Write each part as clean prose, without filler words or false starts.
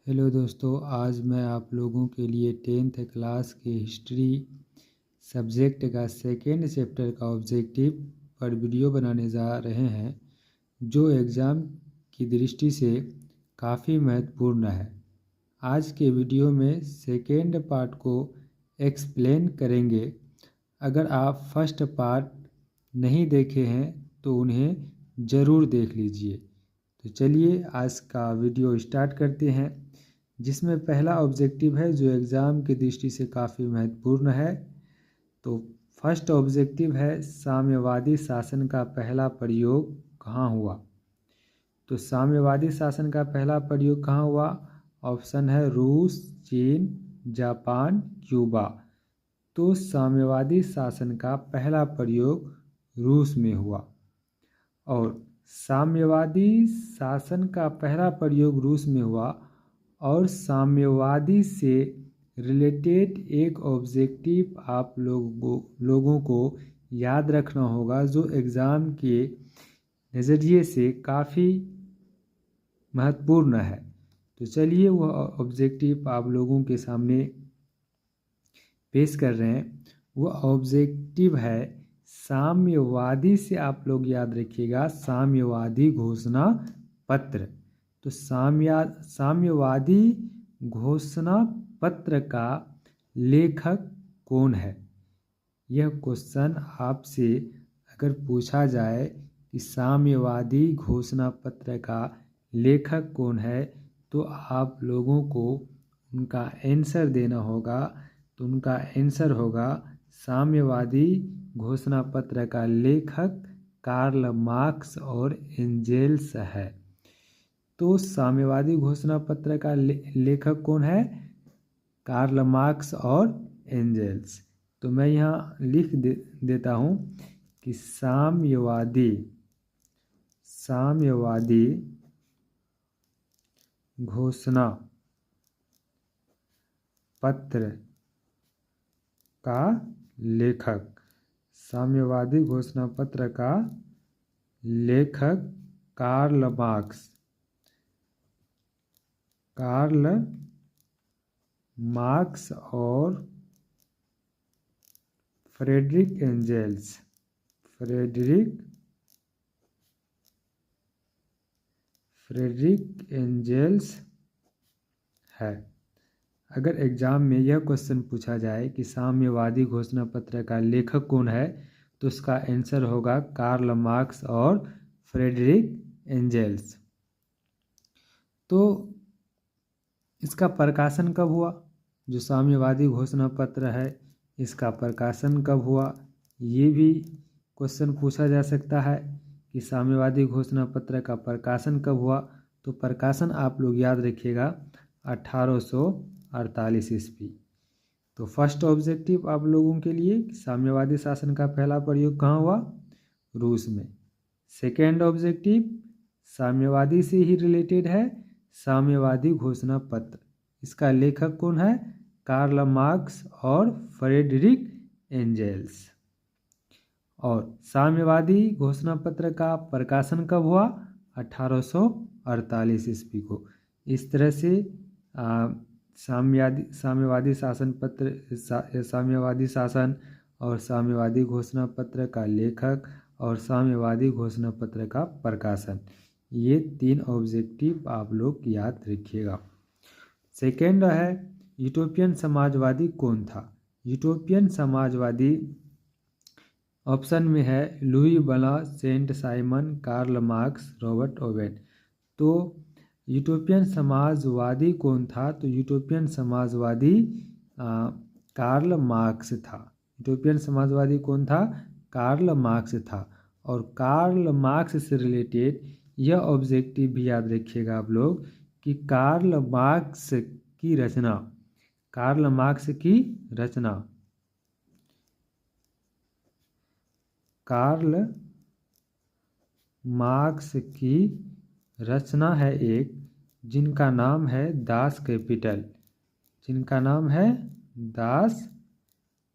Hello दोस्तों, आज मैं आप लोगों के लिए 10th क्लास के हिस्ट्री सब्जेक्ट का सेकेंड चैप्टर का ऑब्जेक्टिव पर वीडियो बनाने जा रहे हैं, जो एग्ज़ाम की दृष्टि से काफ़ी महत्वपूर्ण है। आज के वीडियो में सेकेंड पार्ट को एक्सप्लेन करेंगे। अगर आप फर्स्ट पार्ट नहीं देखे हैं तो उन्हें ज़रूर देख लीजिए। तो चलिए आज का वीडियो स्टार्ट करते हैं, जिसमें पहला ऑब्जेक्टिव है जो एग्ज़ाम की दृष्टि से काफ़ी महत्वपूर्ण है। तो फर्स्ट ऑब्जेक्टिव है, साम्यवादी शासन का पहला प्रयोग कहाँ हुआ। तो साम्यवादी शासन का पहला प्रयोग कहाँ हुआ? ऑप्शन है रूस, चीन, जापान, क्यूबा। तो साम्यवादी शासन का पहला प्रयोग रूस में हुआ। और साम्यवादी शासन का पहला प्रयोग रूस में हुआ और साम्यवादी से रिलेटेड एक ऑब्जेक्टिव आप लोगों को याद रखना होगा, जो एग्ज़ाम के नज़रिए से काफ़ी महत्वपूर्ण है। तो चलिए वह ऑब्जेक्टिव आप लोगों के सामने पेश कर रहे हैं। वह ऑब्जेक्टिव है साम्यवादी से, आप लोग याद रखिएगा, साम्यवादी घोषणा पत्र। तो साम्यवादी घोषणा पत्र का लेखक कौन है? यह क्वेश्चन आपसे अगर पूछा जाए कि साम्यवादी घोषणा पत्र का लेखक कौन है, तो आप लोगों को उनका आंसर देना होगा। तो उनका आंसर होगा, साम्यवादी घोषणा पत्र का लेखक कार्ल मार्क्स और एंजेल्स है। तो साम्यवादी घोषणा पत्र का लेखक कौन है? कार्ल मार्क्स और एंजेल्स। तो मैं यहाँ लिख देता हूँ कि साम्यवादी घोषणा पत्र का लेखक, साम्यवादी घोषणा पत्र का लेखक कार्ल मार्क्स और फ्रेडरिक एंजेल्स है। अगर एग्जाम में यह क्वेश्चन पूछा जाए कि साम्यवादी घोषणा पत्र का लेखक कौन है, तो उसका आंसर होगा कार्ल मार्क्स और फ्रेडरिक एंजेल्स। तो इसका प्रकाशन कब हुआ? जो साम्यवादी घोषणा पत्र है, इसका प्रकाशन कब हुआ? ये भी क्वेश्चन पूछा जा सकता है कि साम्यवादी घोषणा पत्र का प्रकाशन कब हुआ। तो प्रकाशन आप लोग याद रखिएगा 1848 ईस्वी। तो फर्स्ट ऑब्जेक्टिव आप लोगों के लिए, साम्यवादी शासन का पहला प्रयोग कहाँ हुआ? रूस में। सेकेंड ऑब्जेक्टिव साम्यवादी से ही रिलेटेड है, साम्यवादी घोषणा पत्र, इसका लेखक कौन है? कार्ल मार्क्स और फ्रेडरिक एंजेल्स। और साम्यवादी घोषणा पत्र का प्रकाशन कब हुआ? 1848 ईस्वी को। इस तरह से साम्यवादी शासन पत्र, साम्यवादी शासन और साम्यवादी घोषणा पत्र का लेखक और साम्यवादी घोषणा पत्र का प्रकाशन, ये तीन ऑब्जेक्टिव आप लोग याद रखिएगा। सेकेंड है, यूटोपियन समाजवादी कौन था? यूटोपियन समाजवादी ऑप्शन में है Louis Blanc, Saint Simon, Karl Marx, Robert Owen. तो यूटोपियन समाजवादी कौन था? तो यूटोपियन समाजवादी कार्ल मार्क्स था। यूटोपियन समाजवादी कौन था? कार्ल मार्क्स था। और कार्ल मार्क्स से रिलेटेड यह ऑब्जेक्टिव भी याद रखिएगा आप लोग कि कार्ल मार्क्स की रचना कार्ल मार्क्स की रचना है एक, जिनका नाम है दास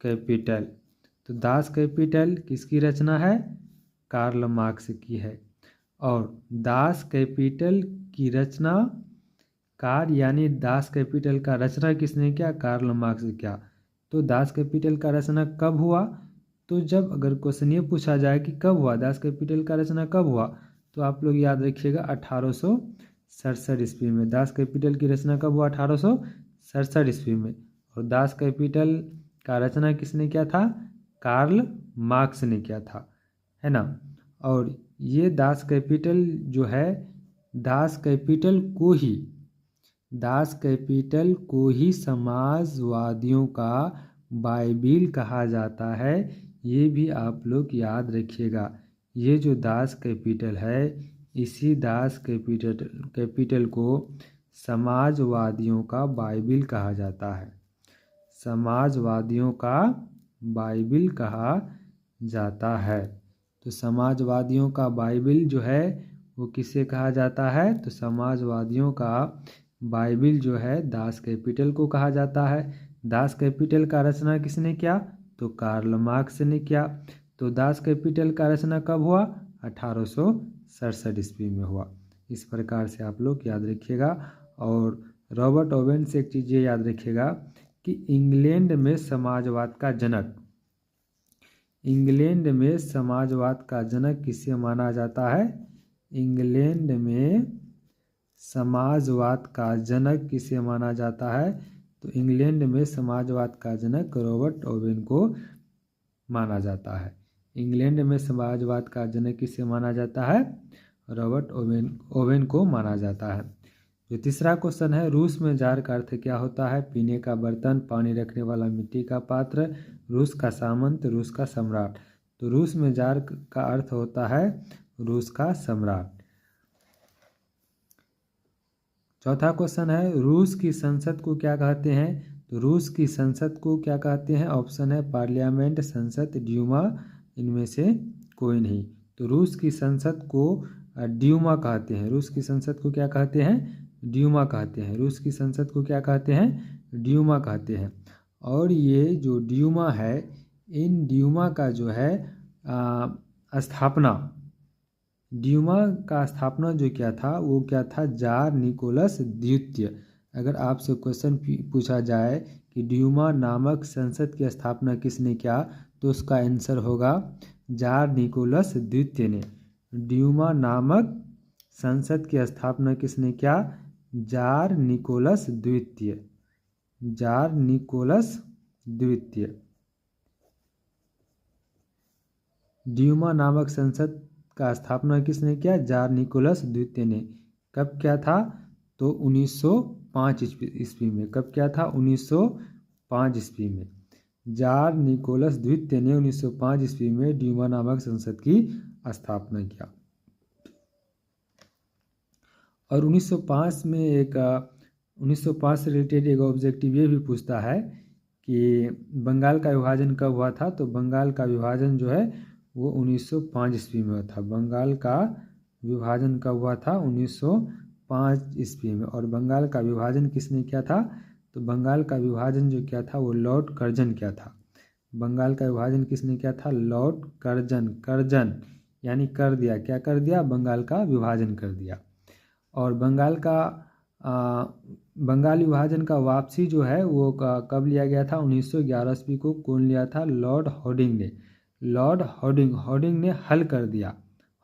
कैपिटल। तो दास कैपिटल किसकी रचना है? कार्ल मार्क्स की है। और दास कैपिटल की रचना कार यानी दास कैपिटल का रचना किसने किया? कार्ल मार्क्स ने किया। तो दास कैपिटल का रचना कब हुआ? तो जब अगर क्वेश्चन ये पूछा जाए कि कब हुआ, दास कैपिटल का रचना कब हुआ, तो आप लोग याद रखिएगा 1867 ईस्वी में। दास कैपिटल की रचना कब हुआ? 1867 ईस्वी में। और दास कैपिटल का रचना किसने किया था? कार्ल मार्क्स ने किया था, है ना। और ये दास कैपिटल जो है, दास कैपिटल को ही समाजवादियों का बाइबिल कहा जाता है। ये भी आप लोग याद रखिएगा। ये जो दास कैपिटल है, इसी दास कैपिटल को समाजवादियों का बाइबिल कहा जाता है। समाजवादियों का बाइबिल कहा जाता है। तो समाजवादियों का बाइबिल जो है वो किसे कहा जाता है? तो समाजवादियों का बाइबिल जो है दास कैपिटल को कहा जाता है। दास कैपिटल का रचना किसने किया? तो कार्ल मार्क्स ने किया। तो दास कैपिटल का रचना कब हुआ? 1867 ईस्वी में हुआ। इस प्रकार से आप लोग याद रखिएगा। और रॉबर्ट ओवेन से एक चीज़ ये याद रखिएगा कि इंग्लैंड में समाजवाद का जनक किसे माना जाता है? इंग्लैंड में समाजवाद का जनक किसे माना जाता है? तो इंग्लैंड में समाजवाद का जनक रॉबर्ट ओवेन को माना जाता है। इंग्लैंड में समाजवाद का जनक किसे माना जाता है? रॉबर्ट ओवेन को माना जाता है। जो तीसरा क्वेश्चन है, रूस में जार का अर्थ क्या होता है? पीने का बर्तन, पानी रखने वाला मिट्टी का पात्र, रूस का सामंत, रूस का सम्राट। तो रूस में जार का अर्थ होता है रूस का सम्राट। चौथा क्वेश्चन है, रूस की संसद को क्या कहते हैं? तो रूस की संसद को क्या कहते हैं? ऑप्शन है पार्लियामेंट, संसद, ड्यूमा, इनमें से कोई नहीं। तो रूस की संसद को ड्यूमा कहते हैं। रूस की संसद को क्या कहते हैं? ड्यूमा कहते हैं। रूस की संसद को क्या कहते हैं? ड्यूमा कहते हैं। और ये जो ड्यूमा है, इन ड्यूमा का जो है स्थापना, ड्यूमा का स्थापना जो क्या था, वो क्या था? जार निकोलस द्वितीय। अगर आपसे क्वेश्चन पूछा जाए कि ड्यूमा नामक संसद की स्थापना किसने किया, तो उसका आंसर होगा जार निकोलस द्वितीय ने। ड्यूमा नामक संसद की स्थापना किसने किया? जार निकोलस द्वितीय। जार निकोलस द्वितीय। ड्यूमा नामक संसद का स्थापना किसने किया? जार निकोलस द्वितीय ने। कब क्या था? तो 1905 ईस्वी में। कब क्या था? 1905 ईस्वी में। जार निकोलस द्वितीय ने 1905 ईस्वी में ड्यूमा नामक संसद की स्थापना किया। और 1905 से रिलेटेड एक ऑब्जेक्टिव ये भी पूछता है कि बंगाल का विभाजन कब हुआ था? तो बंगाल का विभाजन जो है वो 1905 ईस्वी में हुआ था। बंगाल का विभाजन कब हुआ था? 1905 ईस्वी में। और बंगाल का विभाजन किसने किया था? तो बंगाल का विभाजन जो किया था वो लॉर्ड कर्जन किया था। बंगाल का विभाजन किसने किया था? Lord Curzon. कर्जन यानी कर दिया। क्या कर दिया? बंगाल का विभाजन कर दिया। और बंगाल विभाजन का वापसी जो है वो कब लिया गया था? 1911 ईस्वी को। कौन लिया था? लॉर्ड हॉर्डिंग ने। लॉर्ड हॉर्डिंग ने हल कर दिया।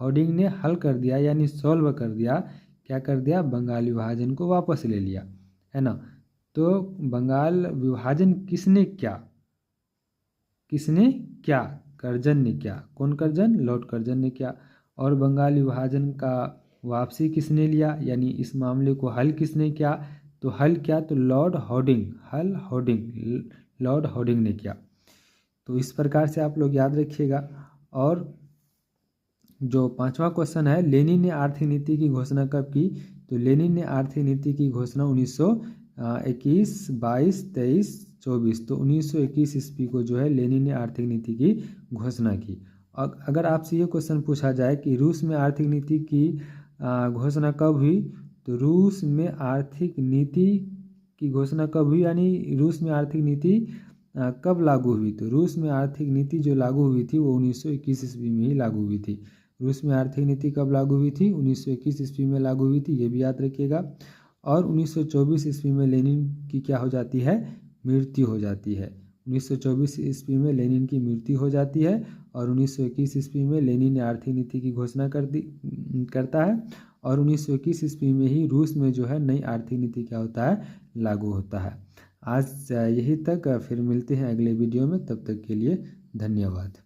हॉर्डिंग ने हल कर दिया यानी सॉल्व कर दिया। क्या कर दिया? बंगाल विभाजन को वापस ले लिया, है ना। तो बंगाल विभाजन किसने किया? कर्जन ने किया। कौन कर्जन? लॉर्ड कर्जन ने किया। और बंगाल विभाजन का वापसी किसने लिया, यानी इस मामले को हल किसने किया? तो हल क्या? तो लॉर्ड हॉर्डिंग ने किया। तो इस प्रकार से आप लोग याद रखिएगा। और जो पांचवा क्वेश्चन है, लेनिन ने आर्थिक नीति की घोषणा कब की? तो लेनिन ने आर्थिक नीति की घोषणा 1921, 22, 23, 24। तो 1921 ईस्वी को जो है लेनिन ने आर्थिक नीति की घोषणा की। अगर आपसे ये क्वेश्चन पूछा जाए कि रूस में आर्थिक नीति की घोषणा कब हुई, तो रूस में आर्थिक नीति की घोषणा कब हुई, यानी रूस में आर्थिक नीति कब लागू हुई? तो रूस में आर्थिक नीति जो लागू हुई थी वो 1921 ईस्वी में ही लागू हुई थी। रूस में आर्थिक नीति कब लागू हुई थी? 1921 ईस्वी में लागू हुई थी, ये भी याद रखिएगा। और 1924 ईस्वी में लेनिन की क्या हो जाती है, मृत्यु हो जाती है। 1924 ईस्वी में लेनिन की मृत्यु हो जाती है और 1921 ईस्वी में लेनिन ने आर्थिक नीति की घोषणा करता है और 1921 ईस्वी में ही रूस में जो है नई आर्थिक नीति क्या होता है, लागू होता है। आज यही तक, फिर मिलते हैं अगले वीडियो में, तब तक के लिए धन्यवाद।